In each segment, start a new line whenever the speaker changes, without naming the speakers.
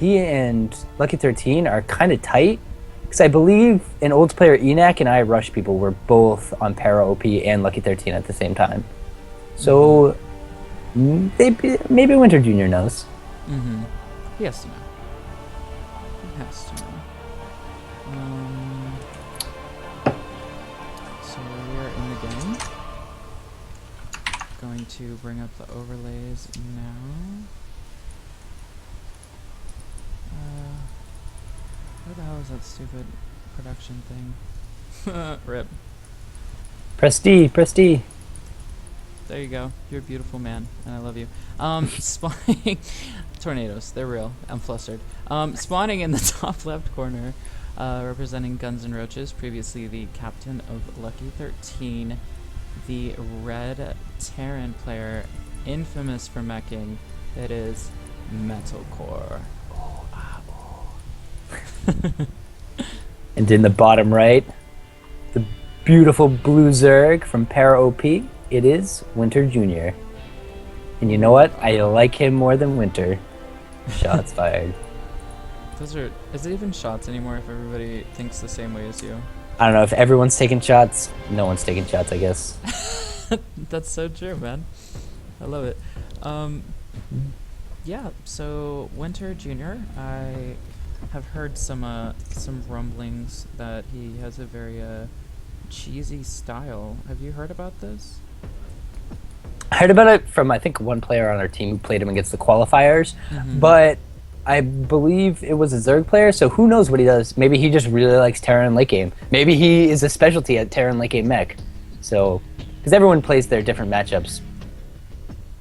he and Lucky13 are kind of tight. Because I believe an old player Enac and I Rush People were both on Para OP and Lucky13 at the same time. So maybe Winter Junior knows.
Mm-hmm. He has to know. He has to know. So we're in the game. Going to bring up the overlays now. Where the hell is that stupid production thing? Rip.
Press D, press D.
There you go. You're a beautiful man, and I love you. Spawning tornadoes. They're real. I'm flustered. Spawning in the top left corner, representing Guns N' Roaches, previously the captain of Lucky13, the red Terran player, infamous for meching. It is Metalcore.
And in the bottom right, the beautiful blue Zerg from Para OP. It is Winter Jr. And you know what? I like him more than Winter. Shots fired.
Those are. Is it even shots anymore if everybody thinks the same way as you?
I don't know if everyone's taking shots. No one's taking shots, I guess.
That's so true, man. I love it. Yeah. So Winter Jr. I have heard some rumblings that he has a very cheesy style. Have you heard about this?
I heard about it from, I think, one player on our team who played him against the qualifiers, but I believe it was a Zerg player, so who knows what he does. Maybe he just really likes Terran late game. Maybe he is a specialty at Terran late game mech. So, because everyone plays their different matchups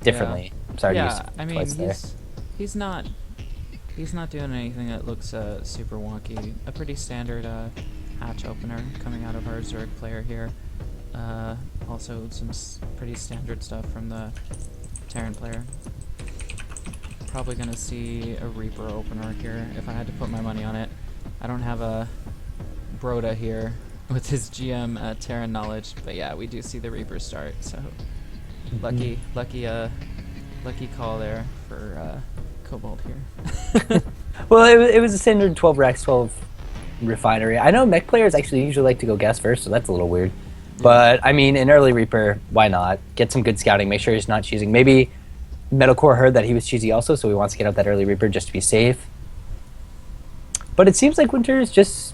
differently.
Yeah.
I'm sorry to
Yeah,
use
I mean,
twice there.
he's not doing anything that looks super wonky. A pretty standard hatch opener coming out of our Zerg player here. Also some pretty standard stuff from the Terran player. Probably gonna see a Reaper opener here if I had to put my money on it. I don't have a Broda here with his GM Terran knowledge, but yeah, we do see the Reaper start. So lucky call there for Cobalt here.
Well, it was a standard 12 racks, 12 refinery. I know mech players actually usually like to go gas first, so that's a little weird. But, I mean, in early Reaper, why not? Get some good scouting, make sure he's not cheesing. Maybe Metalcore heard that he was cheesy also, so he wants to get out that early Reaper just to be safe. But it seems like Winter is just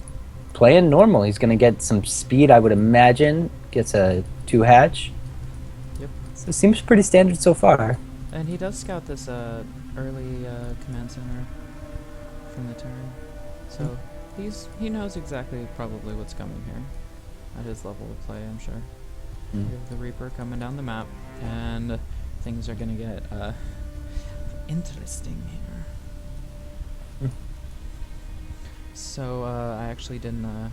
playing normal. He's going to get some speed, I would imagine. Gets a 2-hatch.
Yep.
So it seems pretty standard so far.
And he does scout this early command center from the Terran. So he knows exactly probably what's coming here at his level of play, I'm sure. We have the Reaper coming down the map, and things are going to get interesting here. So I actually didn't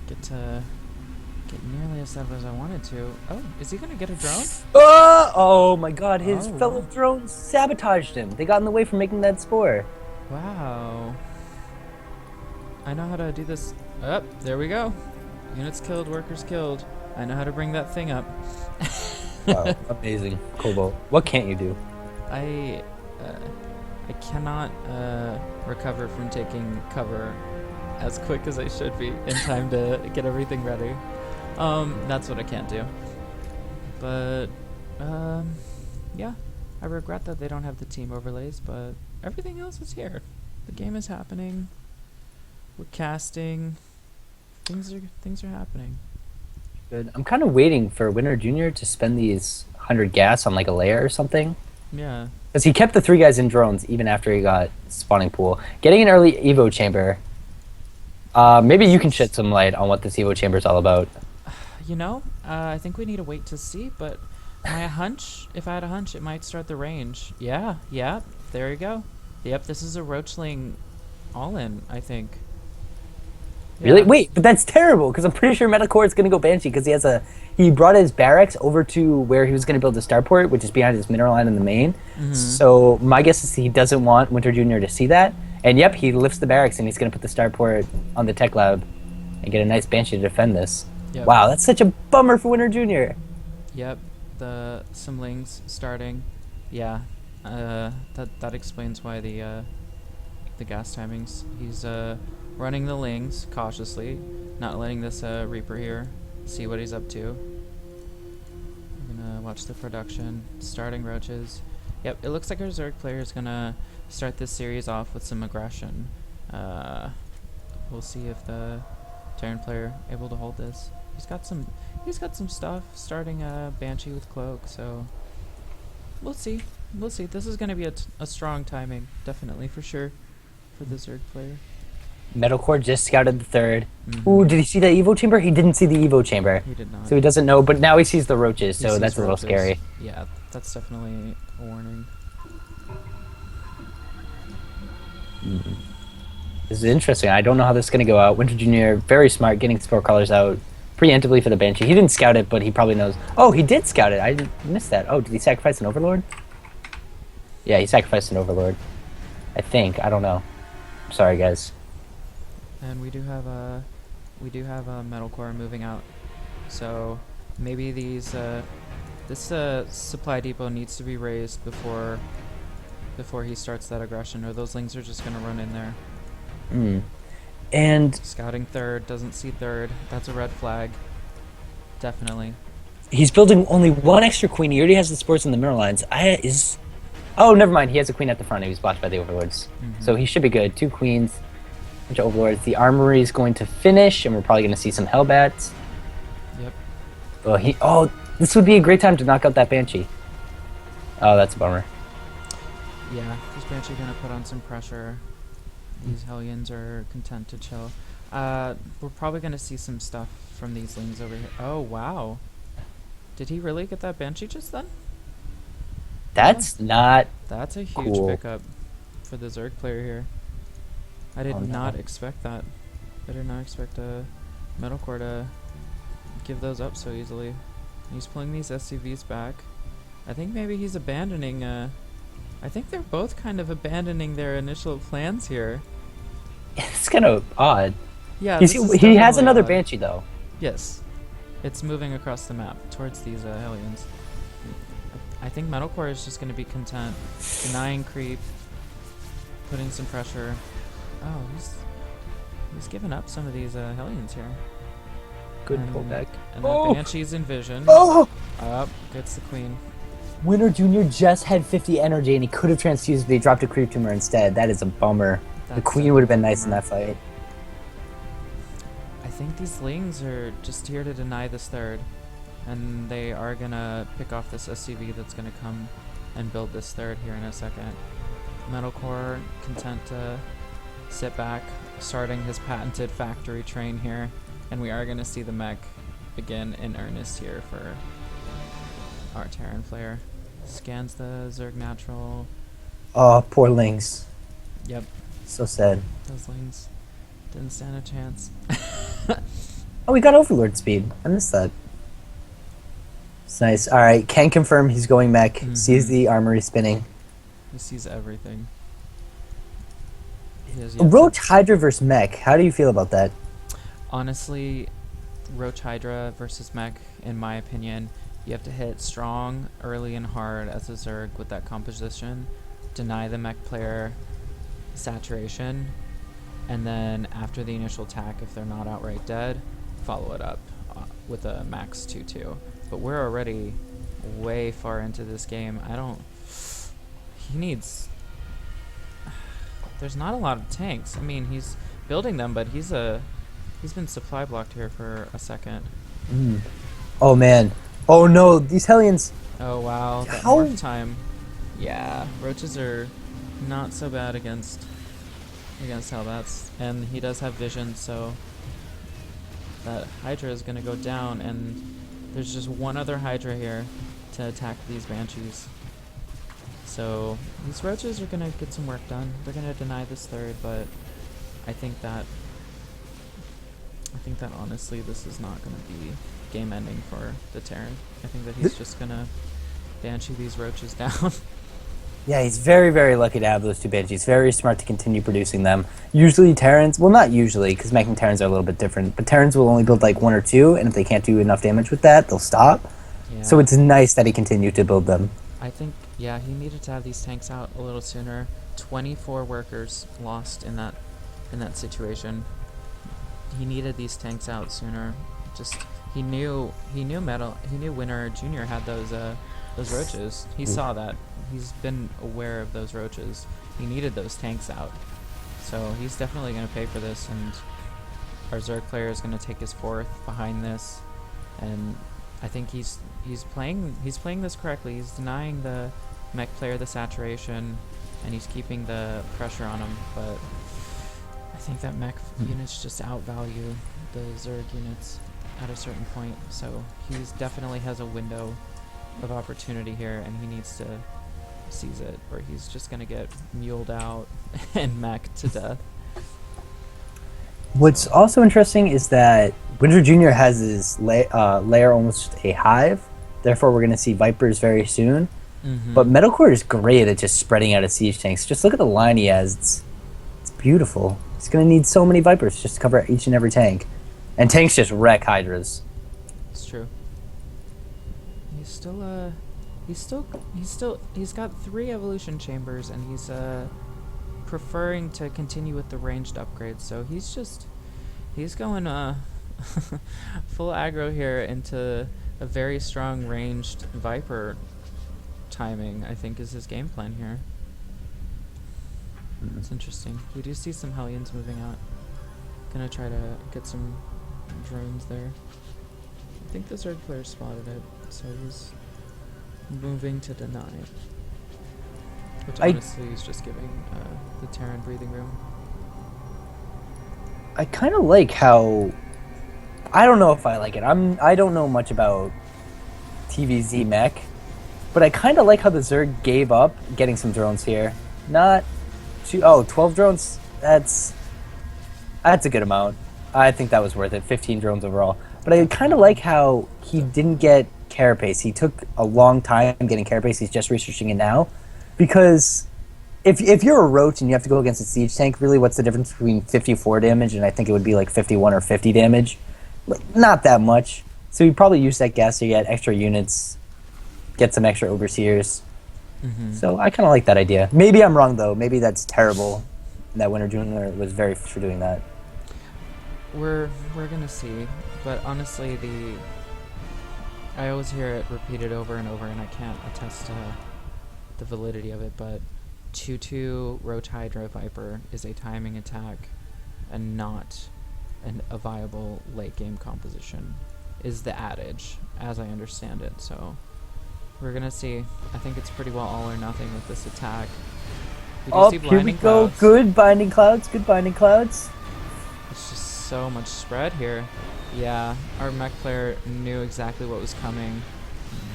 get to get nearly as set as I wanted to. Oh, is he going to get a drone?
Oh my god, his fellow drones sabotaged him. They got in the way from making that spore.
Wow. I know how to do this. Up, there we go. Units killed, workers killed. I know how to bring that thing up.
Wow, amazing. Cobalt. What can't you do?
I cannot recover from taking cover as quick as I should be in time to get everything ready. That's what I can't do. But yeah, I regret that they don't have the team overlays, but everything else is here. The game is happening. We're casting. Things are happening.
Good. I'm kind of waiting for Winter Jr. to spend these 100 gas on like a layer or something.
Yeah.
Because he kept the 3 guys in drones even after he got spawning pool. Getting an early Evo chamber. Maybe you can shed some light on what this Evo chamber is all about.
You know, I think we need to wait to see, but my hunch, if I had a hunch, it might start the range. Yeah, there you go. Yep, this is a Roachling all-in, I think.
Really?
Yeah.
Wait, but that's terrible because I'm pretty sure Metalcore is going to go Banshee because he brought his barracks over to where he was going to build the starport, which is behind his mineral line in the main. So my guess is he doesn't want Winter Jr. to see that. And yep, he lifts the barracks and he's going to put the starport on the tech lab and get a nice Banshee to defend this.
Yep.
Wow, that's such a bummer for Winter Jr.
Yep, the Simlings starting. Yeah, That explains why the gas timings. He's running the lings cautiously, not letting this Reaper here see what he's up to. I'm gonna watch the production, starting roaches. Yep, it looks like our Zerg player is gonna start this series off with some aggression. We'll see if the Terran player able to hold this. He's got some stuff, starting a Banshee with Cloak, so we'll see. We'll see. This is going to be a strong timing, definitely, for sure, for the Zerg player.
Metalcore just scouted the third.
Mm-hmm.
Ooh, did he see the Evo chamber? He didn't see the Evo chamber.
He did not.
So he doesn't know, but now he sees the roaches,
He
so
sees
that's a little
roaches.
scary.
Yeah, that's definitely a warning.
This is interesting. I don't know how this is going to go out. Winter Jr., very smart, getting sport colors out preemptively for the Banshee. He didn't scout it, but he probably knows. Oh, he did scout it. I missed that. Oh, did he sacrifice an Overlord? Yeah, he sacrificed an Overlord. I think. I don't know. Sorry, guys.
And we do have a Metalcore moving out, so maybe this supply depot needs to be raised before he starts that aggression, or those lings are just gonna run in there.
And
Scouting third, doesn't see third. That's a red flag. Definitely.
he's building only one extra queen. He already has the sports in the middle lines. Oh, never mind. He has a queen at the front. He was blocked by the overlords. So he should be good. 2 queens, bunch of overlords. The armory is going to finish, and we're probably going to see some hellbats.
Yep.
Well, this would be a great time to knock out that Banshee. Oh, that's a bummer.
Yeah, this Banshee gonna put on some pressure. These Hellions are content to chill. We're probably gonna see some stuff from these lings over here. Oh, wow. Did he really get that Banshee just then?
That's not...
That's a huge
Cool.
pickup for the Zerg player here. I did
Oh, no.
not expect that. I did not expect a Metalcore to give those up so easily. He's pulling these SCVs back. I think maybe he's abandoning... I think they're both kind of abandoning their initial plans here.
It's kind of odd.
Yeah,
He
this is
has
definitely
another
odd.
Banshee, though.
Yes. It's moving across the map towards these Hellions. I think Metalcore is just going to be content, denying creep, putting some pressure. Oh, he's given up some of these Hellions here.
Good
And-
pullback.
And
Oh!
that Banshee's in vision.
Oh!
Up, gets the queen.
Winter Jr. just had 50 energy, and he could have transfused, but he dropped a creep tumor instead. That is a bummer. The
That's
queen
a
would have been nice in
bummer.
that fight.
I think these lings are just here to deny this third, and they are gonna pick off this SCV that's gonna come and build this third here in a second. Metalcore content to sit back, starting his patented factory train here, and we are gonna see the mech begin in earnest here for our Terran player. Scans the Zerg natural.
Oh, poor Lynx.
Yep,
So sad.
those lings didn't stand a chance.
Oh, we got Overlord speed. I missed that. It's nice. Alright, can confirm he's going mech. Sees
Mhm.
the armory spinning.
He sees everything. He has yet to-
Roach Hydra versus mech. How do you feel about that?
Honestly, Roach Hydra versus mech, in my opinion, you have to hit strong, early, and hard as a Zerg with that composition, deny the mech player saturation, and then after the initial attack, if they're not outright dead, follow it up with a max 2-2. But we're already way far into this game. He needs... There's not a lot of tanks. I mean, he's building them, but he's been supply blocked here for a second.
Oh, man. Oh, no. These Hellions.
Oh wow, that
How-
morph time. Yeah, roaches are not so bad against Hellbats, and he does have vision, so that Hydra is gonna go down, and there's just one other Hydra here to attack these Banshees. So these roaches are gonna get some work done. They're gonna deny this third, but I think that honestly this is not gonna be game ending for the Terran. I think that he's just gonna Banshee these roaches down.
Yeah, he's very, very lucky to have those 2 Banshees. Very smart to continue producing them. Usually Terrans, well, not usually, because mech and Terrans are a little bit different, but Terrans will only build like 1 or 2, and if they can't do enough damage with that, they'll stop.
Yeah.
So it's nice that he continued to build them.
I think Yeah, he needed to have these tanks out a little sooner. 24 workers lost in that situation. He needed these tanks out sooner. Just he knew Winner Jr. had those roaches. He saw that. He's been aware of those roaches. He needed those tanks out. So he's definitely going to pay for this, and our Zerg player is going to take his fourth behind this, and I think he's playing this correctly. He's denying the mech player the saturation, and he's keeping the pressure on him, but I think that mech units just outvalue the Zerg units at a certain point, so he's definitely has a window of opportunity here, and he needs to seize it, or he's just going to get muled out and mech to death.
What's also interesting is that Winter Jr. has his layer almost a hive. Therefore, we're going to see Vipers very soon. But Metalcore is great at just spreading out his siege tanks. Just look at the line he has. It's beautiful. He's going to need so many Vipers just to cover each and every tank. And tanks just wreck Hydras.
It's true. He's got 3 evolution chambers, and he's preferring to continue with the ranged upgrades. So he's going full aggro here into a very strong ranged Viper timing, I think, is his game plan here. It's interesting. We do see some Hellions moving out. Gonna try to get some drones there. I think the Zerg player spotted it, so he's moving to deny. Which honestly is just giving the Terran breathing room.
I kind of like how... I don't know if I like it. I don't know much about TVZ mech, but I kind of like how the Zerg gave up getting some drones here. Not... 12 drones? That's a good amount. I think that was worth it. 15 drones overall. But I kind of like how he didn't get carapace. He took a long time getting carapace. He's just researching it now. Because if you're a roach and you have to go against a siege tank, really what's the difference between 54 damage and I think it would be like 51 or 50 damage? Like, not that much. So you probably use that gas to get extra units, get some extra overseers. So I kind of like that idea. Maybe I'm wrong though. Maybe that's terrible. That Winter Jr. was very for doing that.
We're gonna see, but honestly, I always hear it repeated over and over, and I can't attest to the validity of it. But 2/2 Roach Hydra Viper is a timing attack, and not a viable late game composition, is the adage, as I understand it. So we're gonna see. I think it's pretty well all or nothing with this attack.
Oh, here we go. Good binding clouds. Good binding clouds.
It's just so much spread here. Yeah, our mech player knew exactly what was coming.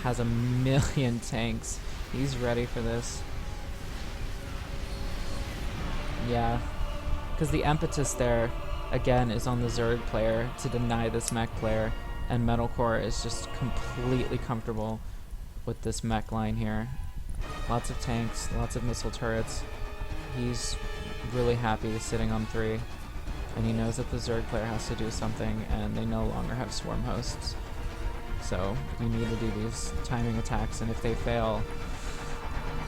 Has a million tanks. He's ready for this. Yeah, because the impetus there, again, is on the Zerg player to deny this mech player, and Metalcore is just completely comfortable with this mech line here. Lots of tanks, lots of missile turrets. He's really happy sitting on 3, and he knows that the Zerg player has to do something, and they no longer have swarm hosts. So you need to do these timing attacks, and if they fail,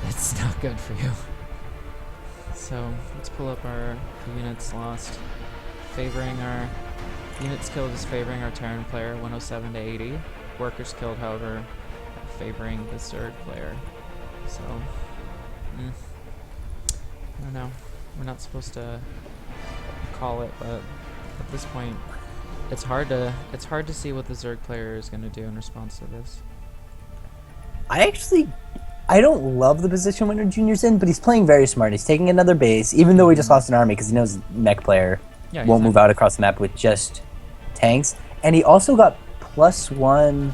it's not good for you. So let's pull up our units lost. Favoring our units killed is favoring our Terran player, 107 to 80. Workers killed, however, favoring the Zerg player. So, I don't know. We're not supposed to call it, but at this point, it's hard to see what the Zerg player is going to do in response to this.
I don't love the position Winter Jr.'s in, but he's playing very smart. He's taking another base, even though he just lost an army, because he knows mech player won't move out across the map with just tanks. And he also got +1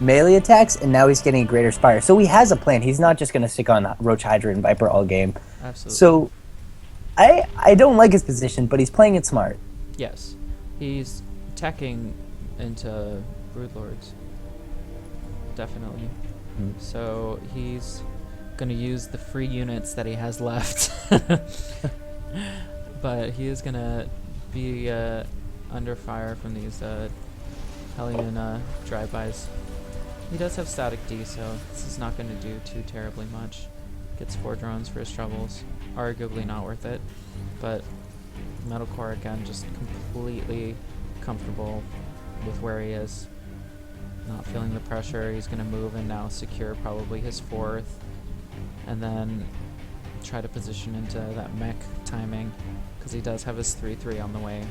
melee attacks, and now he's getting a greater spire. So he has a plan. He's not just going to stick on Roach, Hydra, and Viper all game.
Absolutely.
So I don't like his position, but he's playing it smart.
Yes. He's teching into Broodlords. Definitely. So he's going to use the free units that he has left. But he is going to be under fire from these Hellion drive-bys. He does have static D, so this is not going to do too terribly much. Gets 4 drones for his troubles. Arguably not worth it, but Metalcore again just completely comfortable with where he is. Not feeling the pressure. He's going to move and now secure probably his 4th, and then try to position into that mech timing because he does have his 3-3 on the way.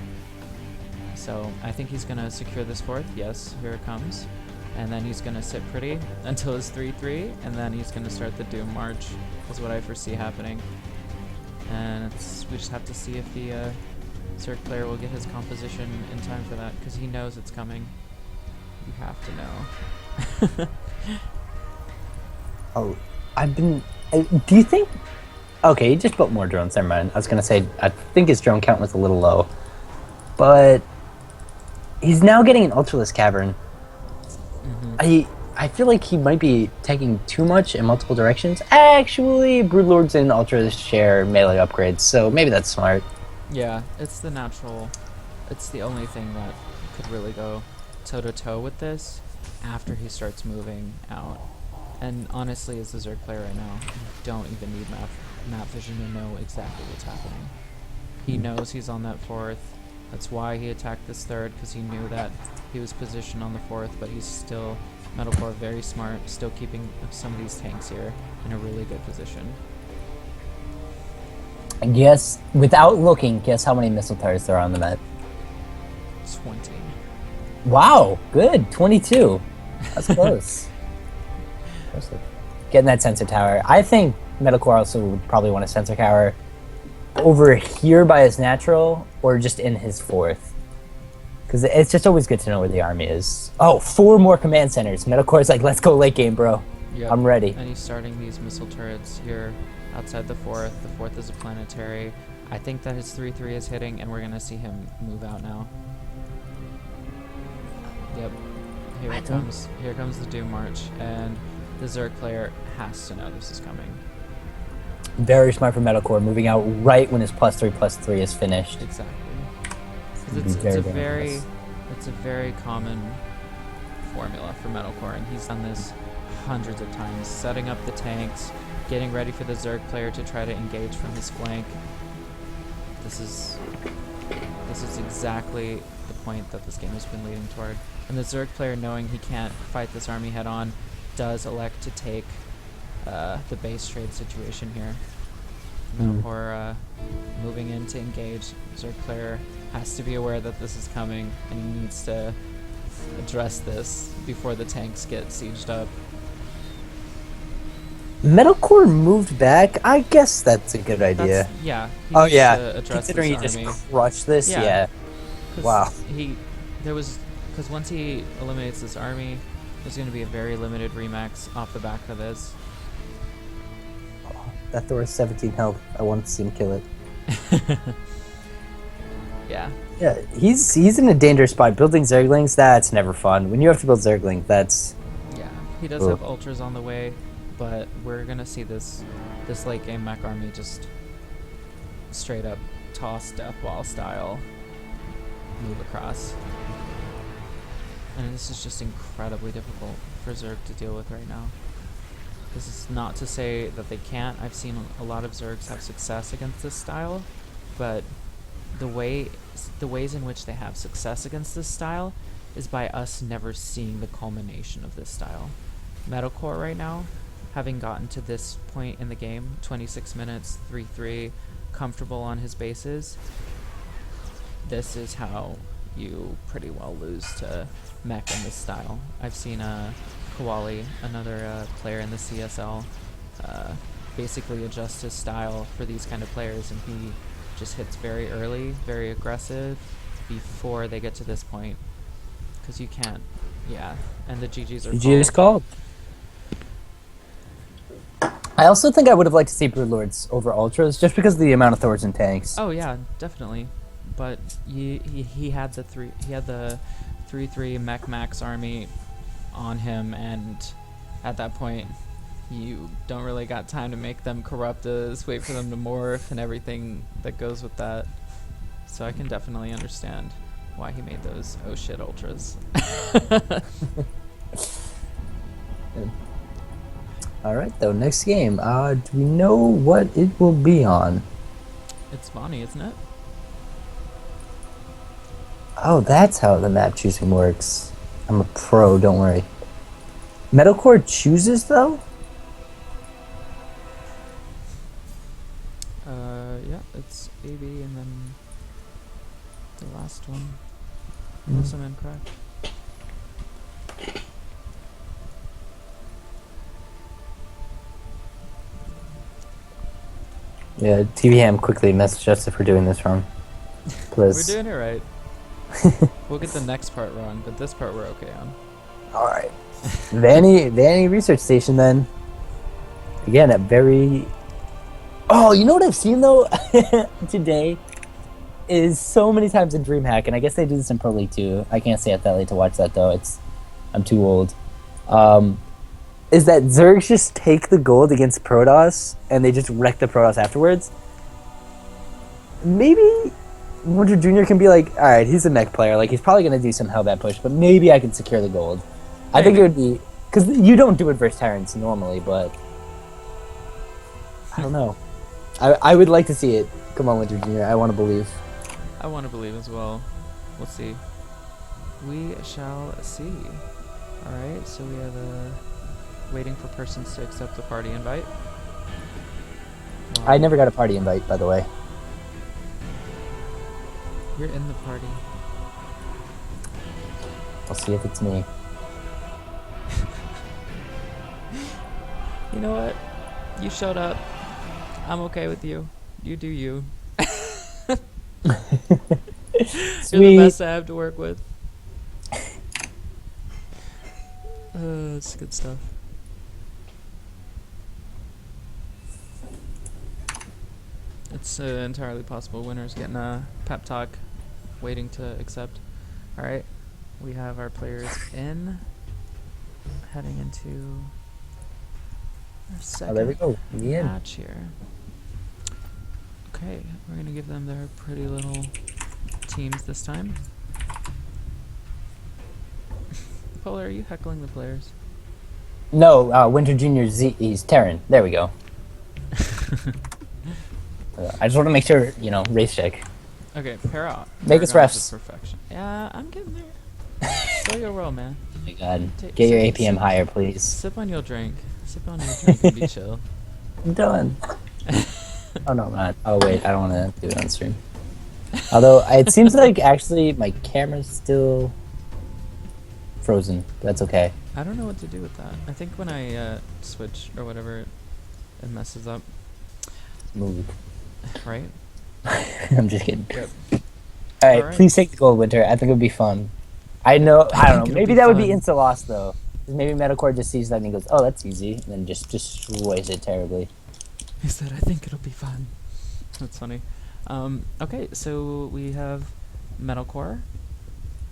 So I think he's going to secure this 4th. Yes, here it comes. And then he's going to sit pretty until his 3-3, and then he's going to start the Doom March, is what I foresee happening. And we just have to see if the Zerg player will get his composition in time for that, because he knows it's coming. You have to know.
Oh, do you think... Okay, he just built more drones, never mind. I was going to say, I think his drone count was a little low. But he's now getting an Ultraless Cavern. I feel like he might be taking too much in multiple directions. Actually, Broodlords and Ultras share melee upgrades, so maybe that's smart.
Yeah, it's the natural... It's the only thing that could really go toe-to-toe with this after he starts moving out. And honestly, as a Zerg player right now, you don't even need map vision to know exactly what's happening. He knows he's on that 4th. That's why he attacked this 3rd, because he knew that he was positioned on the 4th, but he's still, Metalcore, very smart, still keeping some of these tanks here in a really good position.
I guess, without looking, guess how many missile turrets there are on the map?
20.
Wow, good, 22. That's close. Getting that sensor tower. I think Metalcore also would probably want a sensor tower over here by his natural, or just in his 4th. Because it's just always good to know where the army is. Oh, 4 more command centers. Metalcore's like, let's go late game, bro. Yep. I'm ready.
And he's starting these missile turrets here outside the 4th. The 4th is a planetary. I think that his 3-3 is hitting, and we're going to see him move out now. Yep. Here it comes. Here comes the Doom March, and the Zerg player has to know this is coming.
Very smart for Metalcore, moving out right when his +3/+3 is finished.
Exactly. It's a very common formula for Metalcore, and he's done this hundreds of times, setting up the tanks, getting ready for the Zerg player to try to engage from his flank. This is exactly the point that this game has been leading toward. And the Zerg player, knowing he can't fight this army head on, does elect to take the base trade situation here. Metalcore moving in to engage. Zerg player has to be aware that this is coming, and he needs to address this before the tanks get sieged up.
Metalcore moved back. I guess that's a good idea.
Yeah.
Oh yeah.
Considering
he just crushed this, yeah. Wow.
Because once he eliminates this army, there's going to be a very limited remax off the back of this.
Oh, that Thor is 17 health. I want to see him kill it.
Yeah.
Yeah, he's in a dangerous spot. Building Zerglings, that's never fun. When you have to build Zergling, that's...
Yeah, he does have Ultras on the way, but we're going to see this late game mech army just straight up toss Death Wall style move across. And this is just incredibly difficult for Zerg to deal with right now. This is not to say that they can't. I've seen a lot of Zergs have success against this style, but the ways in which they have success against this style is by us never seeing the culmination of this style. Metalcore right now, having gotten to this point in the game, 26 minutes, 3-3, comfortable on his bases, this is how you pretty well lose to mech in this style. I've seen Kawali, another player in the CSL, basically adjust his style for these kind of players, and he just hits very early, very aggressive before they get to this point, because you can't. Yeah, and the GGs are
GG's called. I also think I would have liked to see Broodlords over Ultras, just because of the amount of Thors and tanks.
Oh yeah, definitely. But he had the 3-3 mech max army on him, and at that point you don't really got time to make them Corruptas, wait for them to morph and everything that goes with that. So I can definitely understand why he made those oh shit Ultras.
All right, though. Next game. Do we know what it will be on?
It's Bonnie, isn't it?
Oh, that's how the map choosing works. I'm a pro. Don't worry. Metalcore chooses though.
Yeah, it's AB and then the last one. Unless I'm incorrect.
Yeah, TVHam quickly messaged us if we're doing this wrong.
We're
Please.
doing it right. We'll get the next part wrong, but this part we're okay on.
All right. Vanny Research Station then. Again, a very. Oh, you know what I've seen though today is so many times in DreamHack, and I guess they do this in Pro League too. I can't stay up that late to watch that though. I'm too old. Is that Zergs just take the gold against Protoss and they just wreck the Protoss afterwards? Maybe Winter Jr. can be like, all right, he's a mech player. Like he's probably gonna do some Hellbat push, but maybe I can secure the gold. I think it would be because you don't do it versus Tyrants normally, but I don't know. I would like to see it. Come on, Winter Jr. I want to believe.
I want to believe as well. We'll see. We shall see. Alright, so we have waiting for persons to accept the party invite.
I never got a party invite, by the way.
You're in the party.
I'll see if it's me.
You know what? You showed up. I'm okay with you. You do you. You're the best I have to work with. It's good stuff. It's entirely possible winner's getting a pep talk waiting to accept. Alright, we have our players in, heading into our second
there we go. Yeah.
match here. Okay, we're gonna give them their pretty little teams this time. Polar, are you heckling the players?
No, Winter Jr. He's Terran. There we go. I just want to make sure, race check.
Okay, para.
Make us refs.
Perfection. Yeah, I'm getting there. Show your world, man.
Oh my god. Get your APM higher, please.
Sip on your drink. Sip on your drink and be chill.
I'm done. Oh no, I'm not. Oh wait, I don't want to do it on stream. Although it seems like actually my camera's still frozen. That's okay.
I don't know what to do with that. I think when I switch or whatever, it messes up.
Move.
Right?
I'm just kidding.
Yep.
Alright,
Alright.
please take the gold, Winter. I think it would be fun. I don't know. Maybe that would be insta loss though. Maybe Metalcore just sees that and he goes, "Oh, that's easy," and then just destroys it terribly.
He said, "I think it'll be fun." That's funny. Okay, so we have Metalcore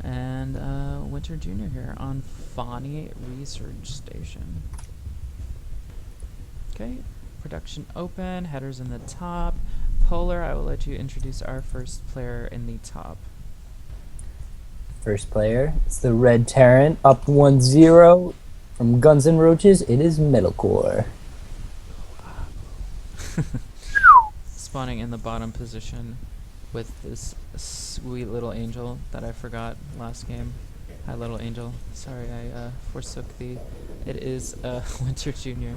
and Winter Jr. here on Fawny Research Station. Okay, production open, headers in the top. Polar, I will let you introduce our first player in the top.
First player, it's the Red Terran, up 1-0 from Guns N' Roaches. It is Metalcore.
Spawning in the bottom position with this sweet little angel that I forgot last game. Hi, little angel. Sorry, I forsook thee. It is Winter Jr.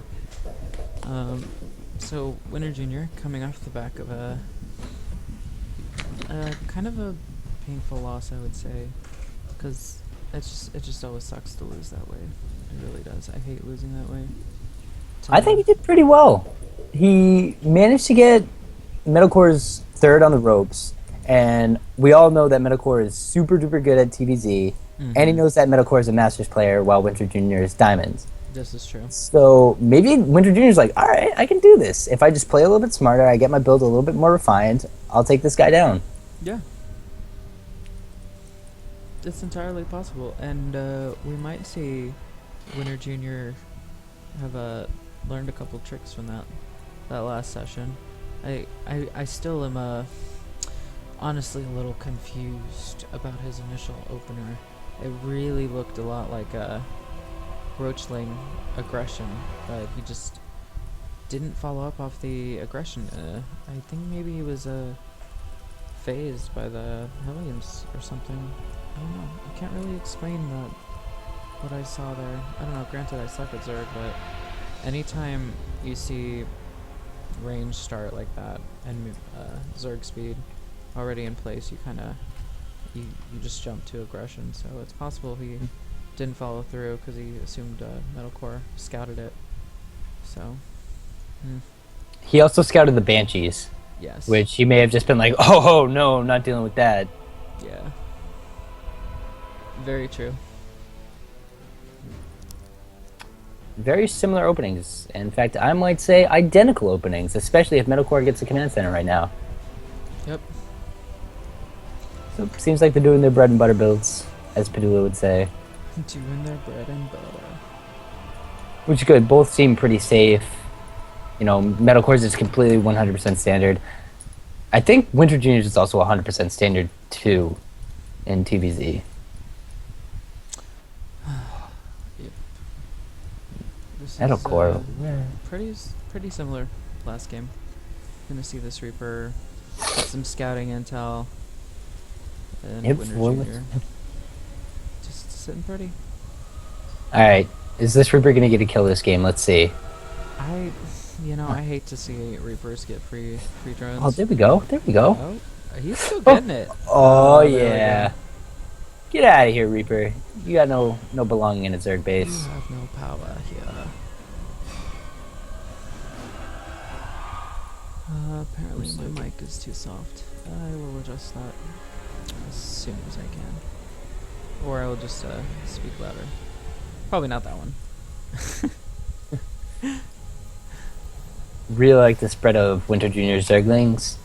So Winter Jr. coming off the back of a kind of a painful loss, I would say, because it just always sucks to lose that way. It really does. I hate losing that way.
I think he did pretty well. He managed to get Metalcore's third on the ropes, and we all know that Metalcore is super duper good at TVZ, and he knows that Metalcore is a Masters player while Winter Jr. is Diamonds.
This is true.
So maybe Winter Jr. is like, all right, I can do this. If I just play a little bit smarter, I get my build a little bit more refined, I'll take this guy down.
Yeah. It's entirely possible, and we might see Winter Jr. have learned a couple tricks from that last session. I still am honestly a little confused about his initial opener. It really looked a lot like Roachling aggression, but he just didn't follow up off the aggression. I think maybe he was phased by the Hellions or something. I don't know. I can't really explain what I saw there. I don't know. Granted, I suck at Zerg, but anytime you see range start like that and Zerg speed already in place, you kind of you just jump to aggression. So it's possible he didn't follow through because he assumed Metalcore scouted it. So
He also scouted the Banshees,
yes,
which he may have just been like, oh no, I'm not dealing with that.
yeah, very true.
Very similar openings. In fact, I might say identical openings, especially if Metalcore gets the command center right now.
Yep.
So it seems like they're doing their bread and butter builds, as Padula would say.
Doing their bread and butter.
Which is good. Both seem pretty safe. You know, Metalcore's is completely 100% standard. I think Winter Juniors is also 100% standard too in TVZ.
Yep. This
Metalcore.
is pretty similar last game. Gonna see this Reaper get some scouting intel and
Yep,
Winter Junior just sitting pretty.
Alright, is this Reaper going to get a kill this game? Let's see.
I hate to see Reapers get free drones.
Oh, there we go. There we go.
Oh, he's still getting it.
Oh,
there we
yeah.
go.
Get out of here, Reaper. You got no belonging in a Zerg
You
base.
have no power here. Apparently my mic is too soft. I will adjust that as soon as I can. Or I will just speak louder. Probably not that one.
Really like the spread of Winter Junior Zerglings.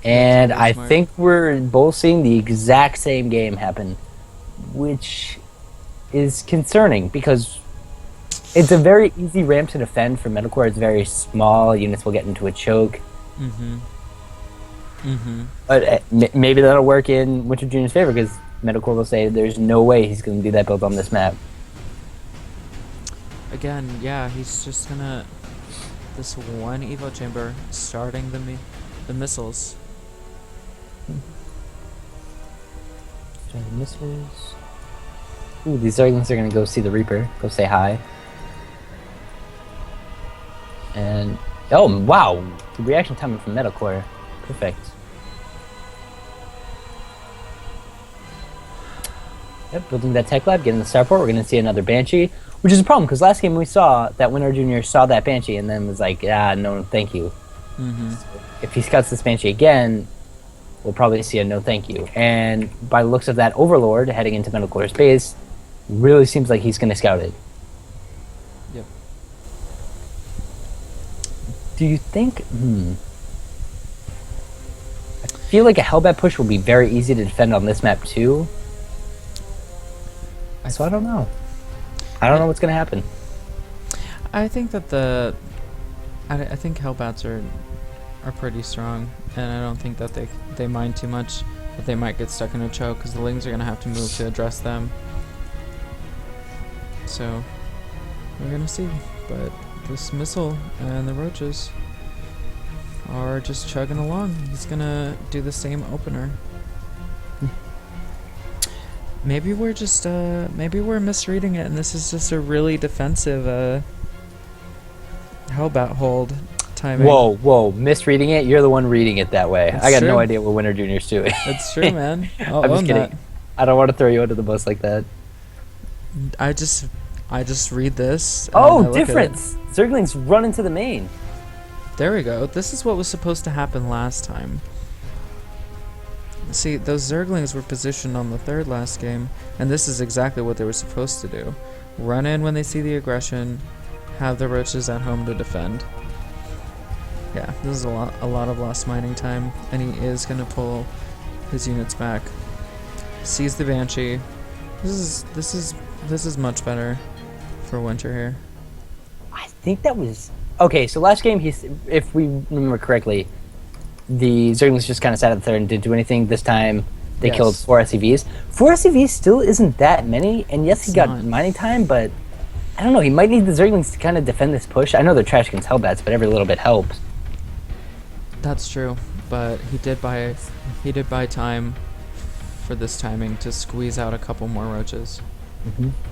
And
really
I
smart.
think we're both seeing the exact same game happen, which is concerning because it's a very easy ramp to defend for Metalcore. It's very small. Units will get into a choke. But maybe that'll work in Winter Junior's favor because Metalcore will say there's no way he's going to do that build on this map.
Again, yeah, he's just gonna this one Evo chamber starting the missiles.
Missiles. Ooh, these Zerglings are going to go see the Reaper. Go say hi. And oh wow, the reaction time from Metalcore, perfect. Yep, building that tech lab, getting the starport. We're gonna see another Banshee, which is a problem because last game we saw that Winter Junior saw that Banshee and then was like, no, thank you. If he scouts this Banshee again, we'll probably see a no thank you. And by the looks of that Overlord heading into Metalcore's base, really seems like he's gonna scout it.
Yep.
Do you think? I feel like a Hellbat push will be very easy to defend on this map too. So I don't know. I don't know what's gonna happen.
I think that I think Hellbats are pretty strong, and I don't think that they mind too much that they might get stuck in a choke because the Lings are gonna have to move to address them. So we're gonna see, but this missile and the roaches are just chugging along. He's gonna do the same opener. Maybe we're just maybe we're misreading it, and this is just a really defensive Hellbat hold timing.
Whoa, misreading it? You're the one reading it that way.
It's
I got
true.
no idea what Winter Junior's doing.
It's true, man. I'll
I'm just
own
kidding.
that.
I don't want to throw you under the bus like that.
I just read this. and I
Oh,
look at it.
difference! Zerglings run into the main.
There we go. This is what was supposed to happen last time. See, those Zerglings were positioned on the third last game, and this is exactly what they were supposed to do. Run in when they see the aggression, have the roaches at home to defend. Yeah, this is a lot of lost mining time, and he is going to pull his units back. Sees the Banshee. This is much better for Winter here.
I think that was okay. So last game, if we remember correctly, the Zerglings just kind of sat at the third and didn't do anything. This time, they
Yes.
killed 4 SCVs. 4 SCVs still isn't that many, and yes, he
It's
got
not.
mining time, but I don't know. He might need the Zerglings to kind of defend this push. I know they're trash against Hellbats, but every little bit helps.
That's true, but he did buy time for this timing to squeeze out a couple more roaches.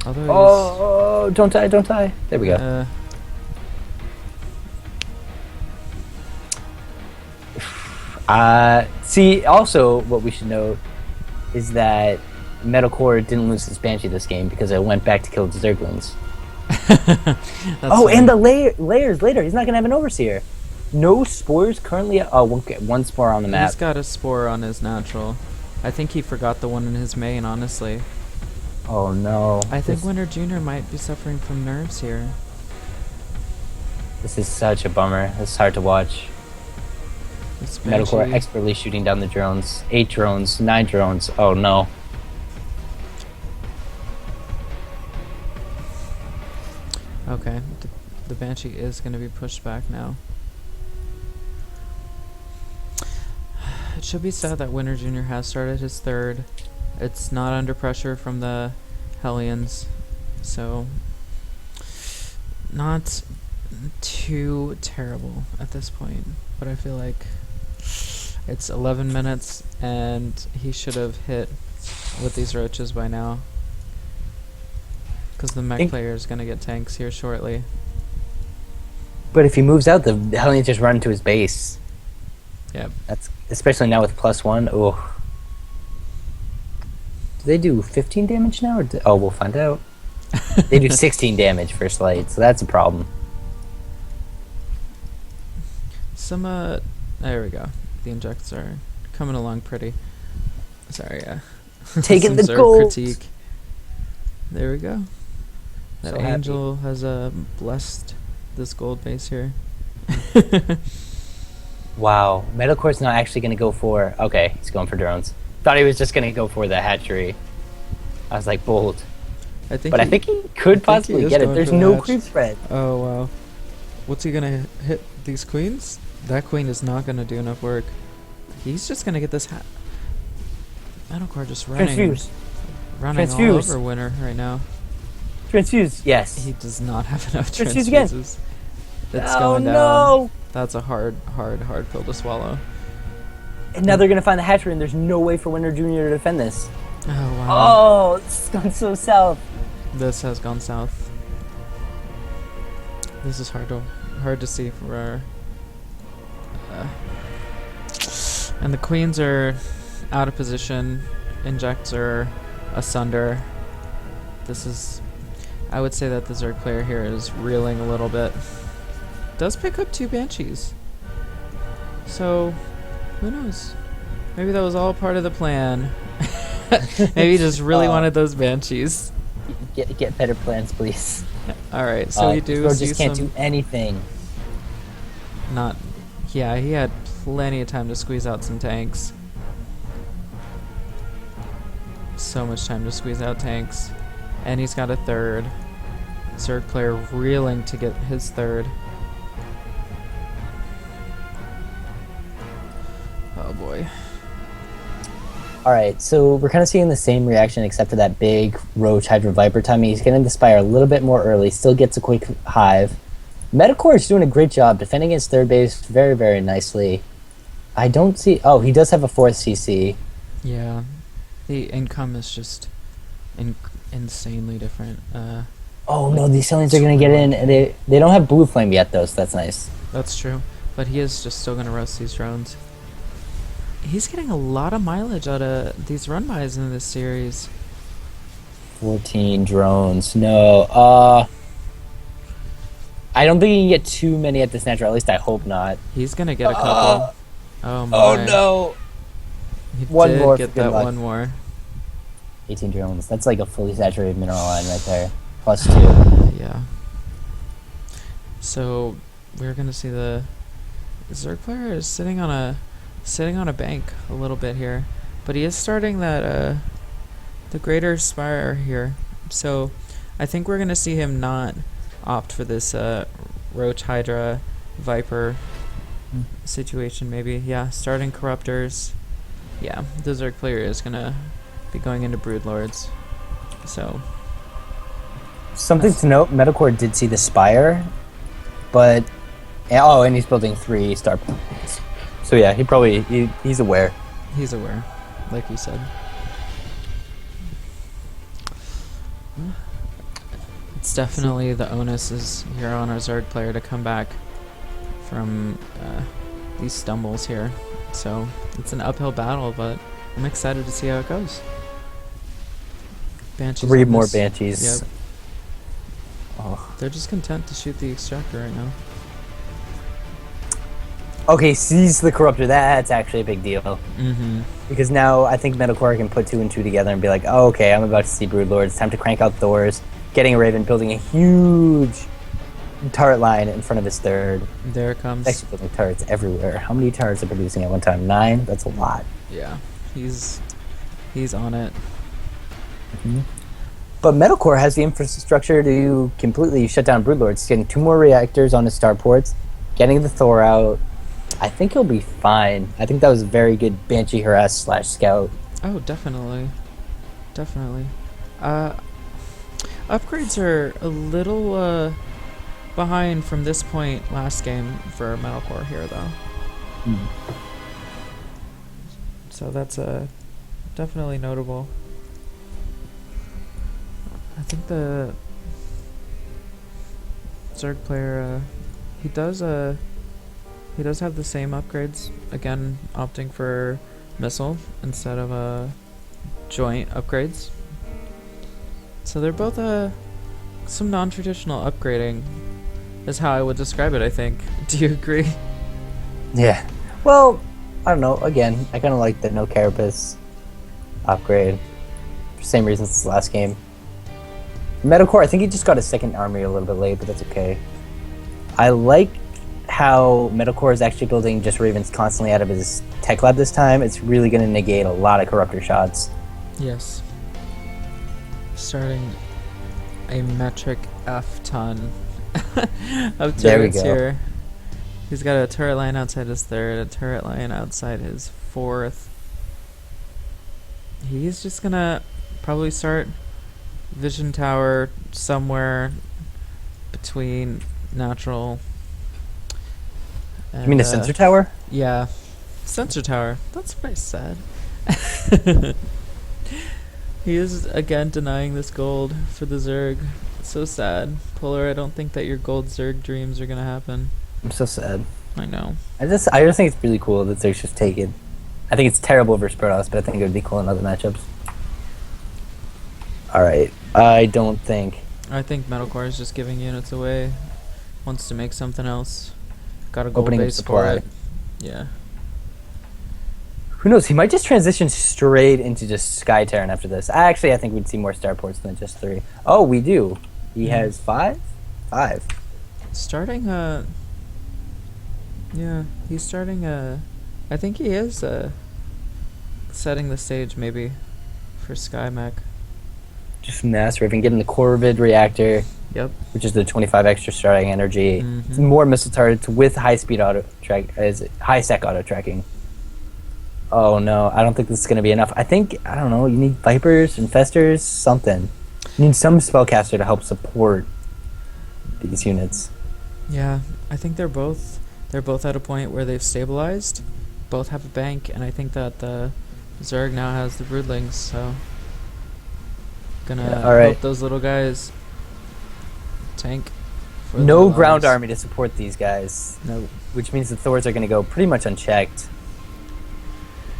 Although
Oh, don't die, don't die. There we go. See, also, what we should note is that Metalcore didn't lose his Banshee this game because it went back to kill the Zerglings.
Oh,
and the layers later. He's not going to have an Overseer. No spores currently. Oh, one spore on the map.
He's got a spore on his natural. I think he forgot the one in his main, honestly.
Oh, no.
I think Winter Jr. might be suffering from nerves here.
This is such a bummer. This is hard to watch. Metalcore expertly shooting down the drones. 8 drones, 9 drones. Oh, no.
Okay, the Banshee is going to be pushed back now. It should be said that Winter Jr. has started his third. It's not under pressure from the Hellions, so not too terrible at this point. But I feel like it's 11 minutes, and he should have hit with these roaches by now. Because the mech player is going to get tanks here shortly.
But if he moves out, the Hellions just run to his base.
Yep.
That's especially now with +1. Oh. Do they do 15 damage now? Or oh, we'll find out. They do 16 damage first light, so that's a problem.
There we go. The injects are coming along pretty. Sorry,
Taking the
Zerg
gold.
critique. There we go. That
So
angel has blessed this gold base here.
Wow, Metalcore's not actually going to go for... Okay, he's going for drones. Thought he was just going to go for the hatchery. I was like, bold.
I think
he could possibly get it. There's no creep spread.
Oh, wow. What's he going to hit these queens? That queen is not going to do enough work. He's just going to get this Metalcore just running all over Winter right now.
Transfuse, yes.
He does not have enough
Transfuse again.
transfuses. It's
Oh,
going down.
no!
That's a hard pill to swallow.
And now they're going to find the hatchery, and there's no way for Winter Jr. to defend this.
Oh, wow.
Oh, it's gone so south.
This has gone south. This is hard to see for our... and the queens are out of position. Injects are asunder. This is... I would say that the Zerg player here is reeling a little bit. Does pick up 2 Banshees. So, who knows? Maybe that was all part of the plan. Maybe he just really wanted those Banshees.
Get better plans, please.
Alright, so we do see
just can't do anything.
Yeah, he had plenty of time to squeeze out some tanks. So much time to squeeze out tanks. And he's got a third. Zerg player reeling to get his third. Oh boy.
Alright, so we're kind of seeing the same reaction except for that big Roach Hydra Viper timing. He's getting the Spire a little bit more early, still gets a quick hive. Metacore is doing a great job defending his third base very, very nicely. I don't see... Oh, he does have a 4th CC.
Yeah. The income is just insanely different.
Oh no, these Hellions are going to get in. And they don't have Blue Flame yet, though, so that's nice.
That's true. But he is just still going to roast these drones. He's getting a lot of mileage out of these run-bys in this series.
14 drones. No. I don't think he can get too many at this natural. At least I hope not.
He's going to get a couple. Oh my.
Oh no.
He
One
did
more.
get that one more.
18 drones. That's like a fully saturated mineral line right there. +2.
Yeah. So we're gonna see the Zerg player is sitting on a bank a little bit here, but he is starting that the greater Spire here. So I think we're gonna see him not opt for this Roach Hydra Viper situation maybe. Yeah, starting Corruptors. Yeah, the Zerg player is gonna be going into Broodlords. So
Something to note, Metalcore did see the Spire, but... Oh, and he's building 3 star points. So yeah, he's aware.
He's aware, like you said. It's definitely the onus is here on our Zerg player to come back from these stumbles here. So it's an uphill battle, but I'm excited to see how it goes. Banshees
3
on
more
this.
Banshees.
Yep.
Oh.
They're just content to shoot the extractor right now.
Okay, seize the Corruptor. That's actually a big deal.
Mm-hmm.
Because now I think Metalcore can put 2 and 2 together and be like, oh, okay, I'm about to see Broodlord. It's time to crank out Thors, getting a Raven, building a huge turret line in front of his third.
There it comes.
Actually building turrets everywhere. How many turrets are producing at one time? 9? That's a lot.
Yeah, he's on it.
Mm-hmm. But Metalcore has the infrastructure to completely shut down Broodlords. Getting 2 more reactors on his starports, getting the Thor out. I think he'll be fine. I think that was a very good Banshee harass / scout.
Oh, definitely. Definitely. Upgrades are a little behind from this point last game for Metalcore here, though.
Mm.
So that's definitely notable. I think the Zerg player, he does have the same upgrades, again opting for missile instead of joint upgrades. So they're both some non-traditional upgrading is how I would describe it, I think. Do you agree?
Yeah. Well, I don't know. Again, I kind of like the no carapace upgrade for same reasons as the last game. Metalcore, I think he just got a second army a little bit late, but that's okay. I like how Metalcore is actually building just Ravens constantly out of his tech lab this time. It's really going to negate a lot of Corruptor shots.
Yes. Starting a metric F ton of turrets here. He's got a turret line outside his third, a turret line outside his fourth. He's just gonna probably start vision tower somewhere between natural. And,
You mean a sensor tower?
Yeah, sensor tower. That's what I said. He is again denying this gold for the Zerg. It's so sad. Polar, I don't think that your gold Zerg dreams are gonna happen.
I'm so sad.
I know.
I just think it's really cool that Zerg's just take it. I think it's terrible versus Protoss, but I think it would be cool in other matchups. Alright, I don't think...
I think Metalcore is just giving units away. Wants to make something else. Got a gold
Opening
base
supply.
for it. Yeah.
Who knows? He might just transition straight into just Sky Terran after this. I think we'd see more starports than just 3. Oh, we do. He has 5? 5.
Starting, yeah, he's starting, I think he is, setting the stage, maybe, for SkyMech.
Just mass Raven, getting the Corvid reactor,
Yep.
which is the 25 extra starting energy.
Mhm.
More missile turrets with high-speed auto track, high-sec auto tracking. Oh no, I don't think this is going to be enough. I don't know, you need Vipers, Infestors, something. You need some spellcaster to help support these units.
Yeah, I think they're both at a point where they've stabilized. Both have a bank, and I think that the Zerg now has the Broodlings, so gonna help those little guys tank. For
No
the
ground
arms.
army to support these guys.
No.
Which means the Thors are going to go pretty much unchecked.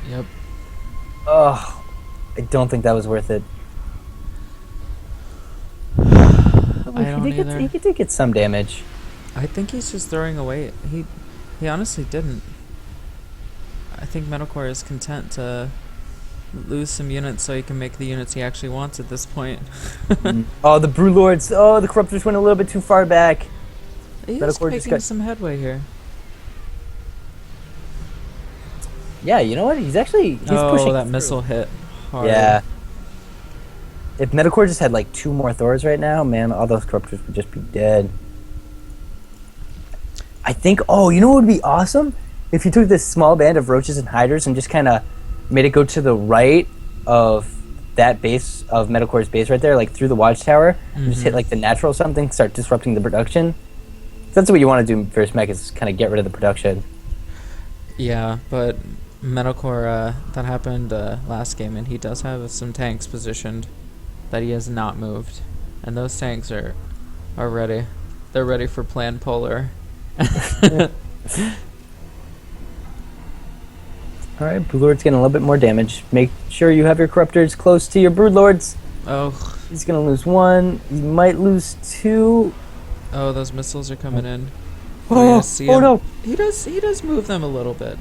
Yep.
Ugh, I don't think that was worth it.
I don't either.
He did get some damage.
I think he's just throwing away. He honestly didn't. I think Metalcore is content to lose some units so he can make the units he actually wants at this point.
Oh, the Broodlords. Oh, the Corruptors went a little bit too far back.
He's
Metalcore just
making
got...
some headway here.
Yeah, you know what? He's pushing
that
through.
missile hit hard.
Yeah. If Metalcore just had like 2 more Thors right now, man, all those Corruptors would just be dead. I think, oh, you know what would be awesome? If you took this small band of Roaches and Hydras and just kind of made it go to the right of that base of Metalcore's base right there, like through the watchtower, and just hit like the natural something, start disrupting the production. That's what you want to do versus mech, is kind of get rid of the production.
Yeah, but Metalcore, that happened last game, and he does have some tanks positioned that he has not moved. And those tanks are ready. They're ready for Plan Polar.
Alright, Broodlord's getting a little bit more damage. Make sure you have your Corruptors close to your Broodlords.
Oh,
He's going to lose 1. He might lose 2.
oh, those missiles are coming in.
Oh, no.
He does move them a little bit.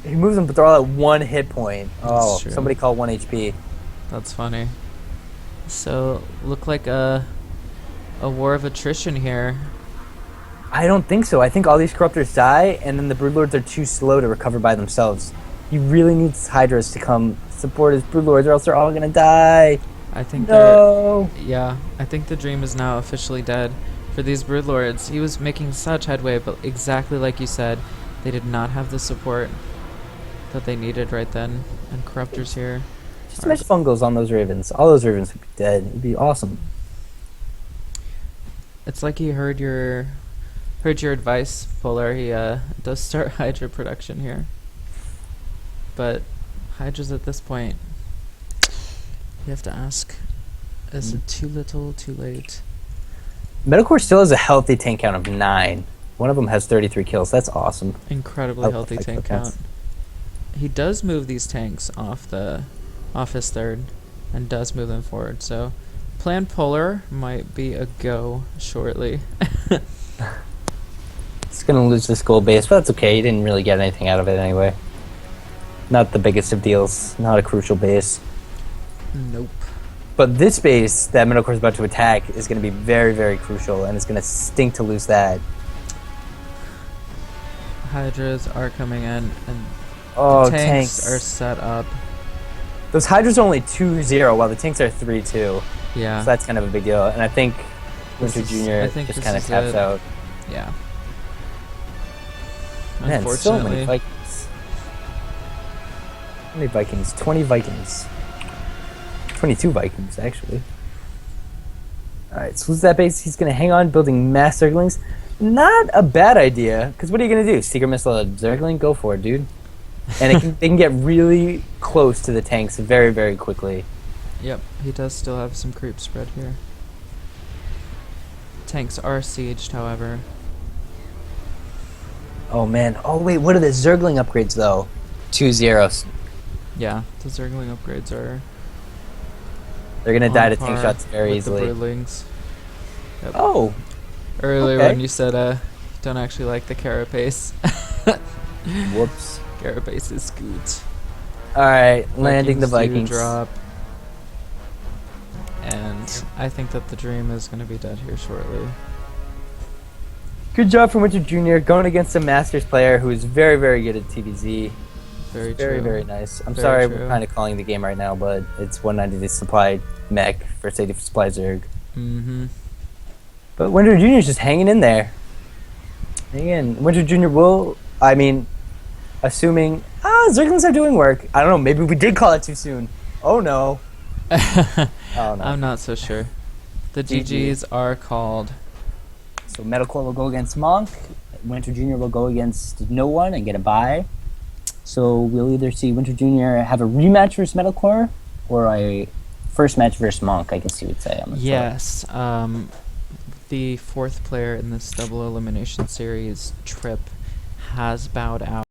He moves them, but they're all at 1 hit point. Oh,
true.
somebody call 1 HP.
That's funny. So, look like a war of attrition here.
I don't think so. I think all these Corruptors die, and then the Broodlords are too slow to recover by themselves. He really needs Hydras to come support his Broodlords, or else they're all going to die.
I think
No.
yeah, I think the dream is now officially dead for these Broodlords. He was making such headway, but exactly like you said, they did not have the support that they needed right then. And Corruptors here.
Just smash fungals on those Ravens. All those Ravens would be dead. It'd be awesome.
It's like he heard your advice, Polar. He does start Hydra production here. But Hydra's at this point, you have to ask, is it too little, too late?
Metalcore still has a healthy tank count of 9. One of them has 33 kills. That's awesome.
Incredibly healthy tank count. He does move these tanks off his third, and does move them forward. So, Plan Polar might be a go shortly.
It's gonna lose this gold base, but that's okay. He didn't really get anything out of it anyway. Not the biggest of deals. Not a crucial base.
Nope.
But this base that Metalcore is about to attack is going to be very, very crucial, and it's going to stink to lose that.
Hydras are coming in, and
Oh,
tanks are set up.
Those Hydras are only 2-0, while the tanks are 3-2.
Yeah.
So that's kind of a big deal. And I think Winter Jr. just kind of taps out.
Yeah.
Man, so many Vikings. How many Vikings? 20 Vikings. 22 Vikings, actually. Alright, so lose that base. He's going to hang on, building mass Zerglings. Not a bad idea, because what are you going to do? Secret Missile a Zergling? Go for it, dude. And they can get really close to the tanks very, very quickly.
Yep, he does still have some creep spread here. Tanks are sieged, however.
Oh, man. Oh, wait, what are the Zergling upgrades, though? 2-0.
Yeah, the Zergling upgrades are...
They're going to die to tank shots very easily.
The Broodlings. Yep.
Oh.
Earlier
okay.
when you said don't actually like the Carapace.
Whoops.
Carapace is good.
Alright, landing the Vikings.
Drop. And I think that the dream is going to be dead here shortly.
Good job from Winter Jr. going against a Masters player who is very, very good at TVZ.
Very
Very,
true.
very nice. I'm
Very
sorry
true.
we're kind of calling the game right now, but it's 190 to supply mech versus 80 to supply Zerg.
Mm-hmm.
But Winter Jr. is just hanging in there. Again, Winter Jr. will, I mean, assuming, Zerglings are doing work. I don't know, maybe we did call it too soon. Oh no. Oh no.
I'm not so sure. The
GG.
GGs are called.
So Metalcore will go against Monk. Winter Jr. will go against no one and get a bye. So we'll either see Winter Jr. have a rematch versus Metalcore or a first match versus Monk, I guess you would say. On the
Yes. The fourth player in this double elimination series, Trip, has bowed out.